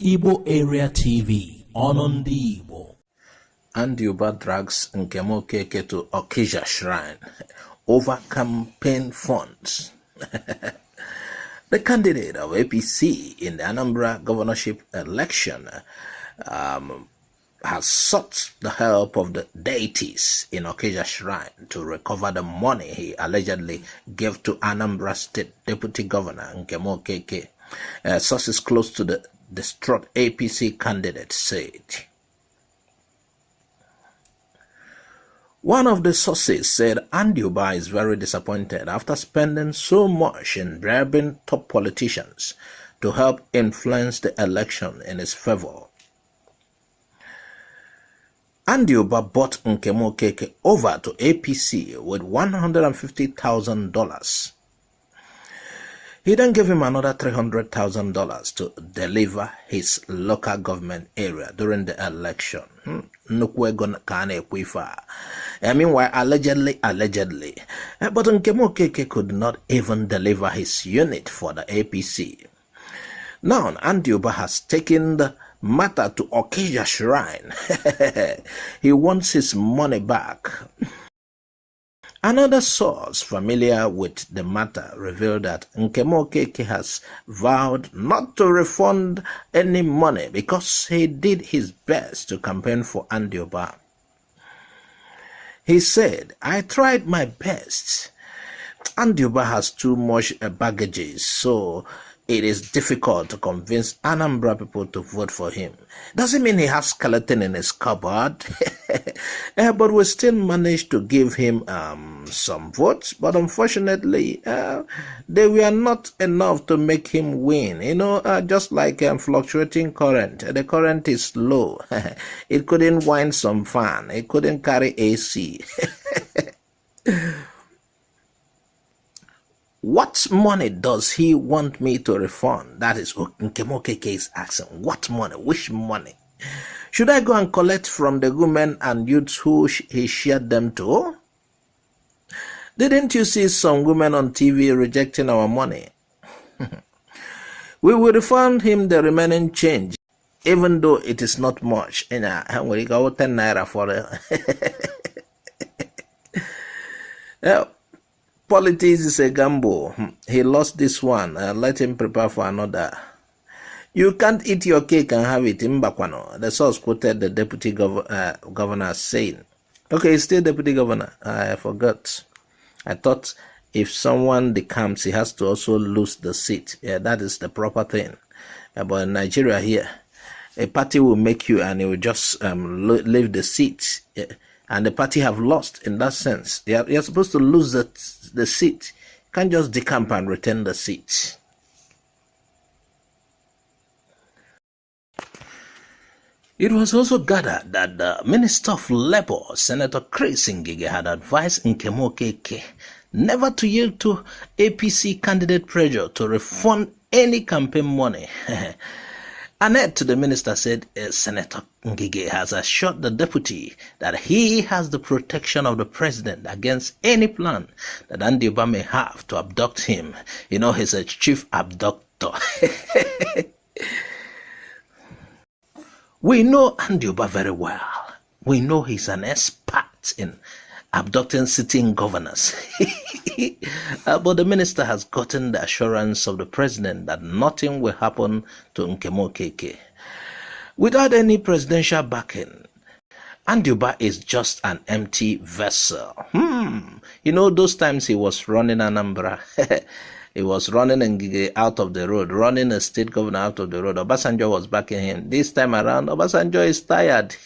Igbo Area TV, on the Igbo. Anambra drags Nkem Okeke to Okija shrine over campaign funds. The candidate of APC in the Anambra governorship election has sought the help of the deities in Okija shrine to recover the money he allegedly gave to Anambra State Deputy Governor Nkem Okeke. Sources close to the distraught APC candidate said. One of the sources said Anambra is very disappointed after spending so much in bribing top politicians to help influence the election in his favor. Anambra bought Nkem Okeke over to APC with $150,000. He then gave him another $300,000 to deliver his local government area during the election. Meanwhile, allegedly. But Nkem Okeke could not even deliver his unit for the APC. Now, Anambra has taken the matter to Okija shrine. He wants his money back. Another source familiar with the matter revealed that Nkem Okeke has vowed not to refund any money because he did his best to campaign for Anambra. He said, "I tried my best. Anambra has too much baggage, so it is difficult to convince Anambra people to vote for him. Doesn't mean he has skeleton in his cupboard." But we still managed to give him some votes. But unfortunately, they were not enough to make him win. Just like fluctuating current. The current is low. It couldn't wind some fan. It couldn't carry AC. What money does he want me to refund? That is what Nkem Okeke is asking. What money? Which money? Should I go and collect from the women and youths who he shared them to? Didn't you see some women on TV rejecting our money? We will refund him the remaining change, even though it is not much. We got 10 naira for it. Politics is a gamble. He lost this one. Let him prepare for another. You can't eat your cake and have it in Bakwano. The source quoted the deputy governor saying. Okay, he's still deputy governor. I forgot. I thought if someone decamped, he has to also lose the seat. Yeah, that is the proper thing. But in Nigeria here, a party will make you and it will just leave the seat. Yeah. And the party have lost in that sense. You're supposed to lose the seat. You can't just decamp and retain the seat. It was also gathered that the Minister of Labour, Senator Chris Ngige, had advised Nkem Okeke never to yield to APC candidate pressure to refund any campaign money. Annette to the minister said Senator Ngige has assured the deputy that he has the protection of the president against any plan that Anambra may have to abduct him. He's a chief abductor. We know Anambra very well. We know he's an expert in abducting sitting governors. But the minister has gotten the assurance of the president that nothing will happen to Nkem Okeke. Without any presidential backing, Anambra is just an empty vessel. Those times he was running Anambra. He was running Ngige out of the road, running a state governor out of the road. Obasanjo was backing him. This time around, Obasanjo is tired.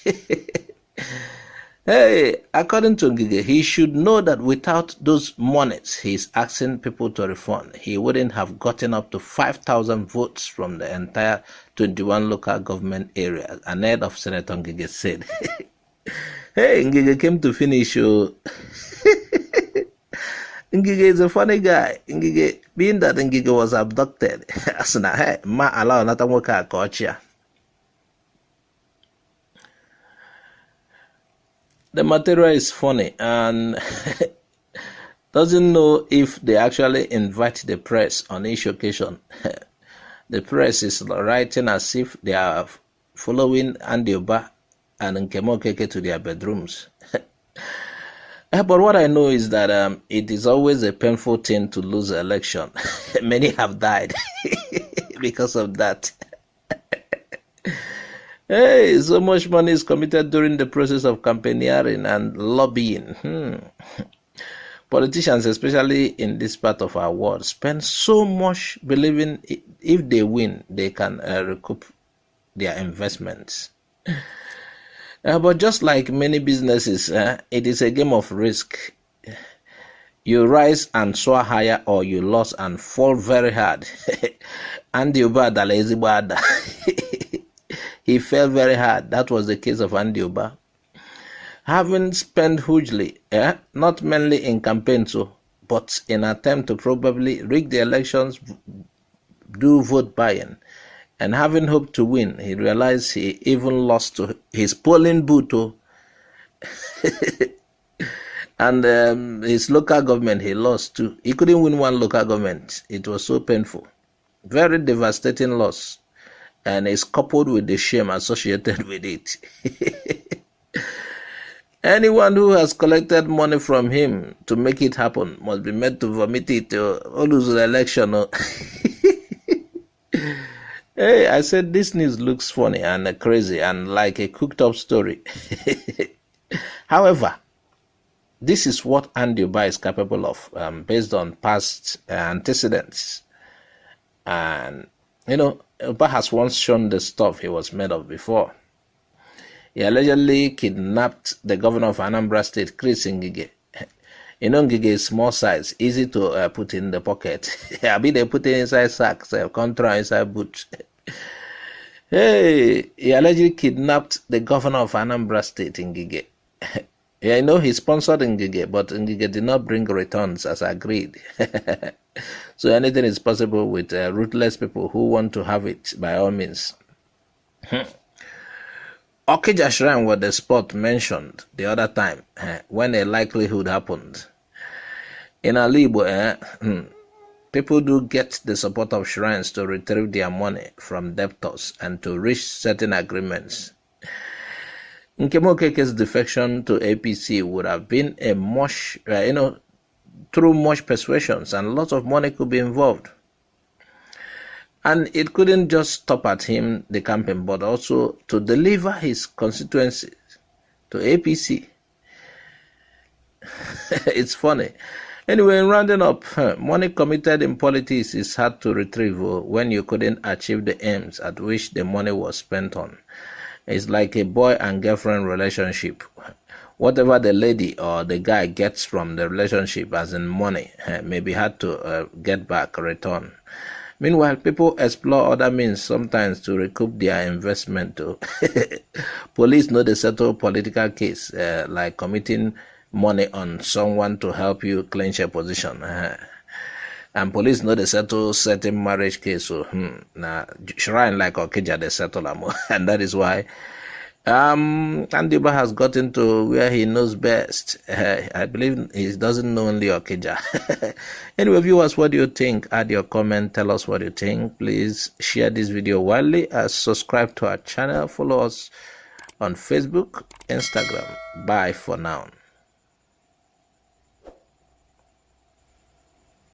Hey, according to Ngige, he should know that without those monies he's asking people to refund, he wouldn't have gotten up to 5,000 votes from the entire 21 local government areas. An head of Senator Ngige said. Hey, Ngige came to finish. Ngige is a funny guy. Ngige, being that Ngige was abducted, ma allow natamoka kochia. The material is funny and doesn't know if they actually invite the press on each occasion. The press is writing as if they are following Andy Oba and Nkem Okeke to their bedrooms. But what I know is that it is always a painful thing to lose an election. Many have died because of that. Hey, so much money is committed during the process of campaigning and lobbying. Politicians, especially in this part of our world, spend so much believing if they win, they can recoup their investments. But just like many businesses, it is a game of risk. You rise and soar higher, or you lose and fall very hard. Andy Oba da lazy bad. He fell very hard. That was the case of Andy Oba. Having spent hugely, not mainly in campaigns, but in an attempt to probably rig the elections, do vote buying, and having hoped to win, he realized he even lost to his polling booth. And his local government he lost too. He couldn't win one local government. It was so painful. Very devastating loss. And it's coupled with the shame associated with it. Anyone who has collected money from him to make it happen must be made to vomit it or lose the election. Hey, I said this news looks funny and crazy and like a cooked up story. However, this is what Andy Oba is capable of based on past antecedents. And, Oba has once shown the stuff he was made of before. He allegedly kidnapped the governor of Anambra State, Chris Ngige. Ngige is small size, easy to put in the pocket. I mean, they put it inside sacks, contra inside boots. Hey, he allegedly kidnapped the governor of Anambra State, Ngige. Yeah, he sponsored Ngige, but Ngige did not bring returns as agreed. So anything is possible with ruthless people who want to have it by all means. Okija Shrine was the spot mentioned the other time when a likelihood happened. In Alibo, people do get the support of shrines to retrieve their money from debtors and to reach certain agreements. Nkem Okeke's defection to APC would have been a much, through much persuasions, and lots of money could be involved. And it couldn't just stop at him, the campaign, but also to deliver his constituencies to APC. It's funny. Anyway, in rounding up, money committed in politics is hard to retrieve when you couldn't achieve the aims at which the money was spent on. It's like a boy and girlfriend relationship. Whatever the lady or the guy gets from the relationship, as in money, may be hard to get back, return. Meanwhile, people explore other means sometimes to recoup their investment. Police know they settle political case, like committing money on someone to help you clinch a position. And police know they settle certain marriage case. So, shrine like Okija, they settle them. And that is why Andy Oba has gotten to where he knows best. I believe he doesn't know only Okija. Anyway, viewers, what do you think? Add your comment. Tell us what you think. Please share this video widely. Subscribe to our channel. Follow us on Facebook, Instagram. Bye for now.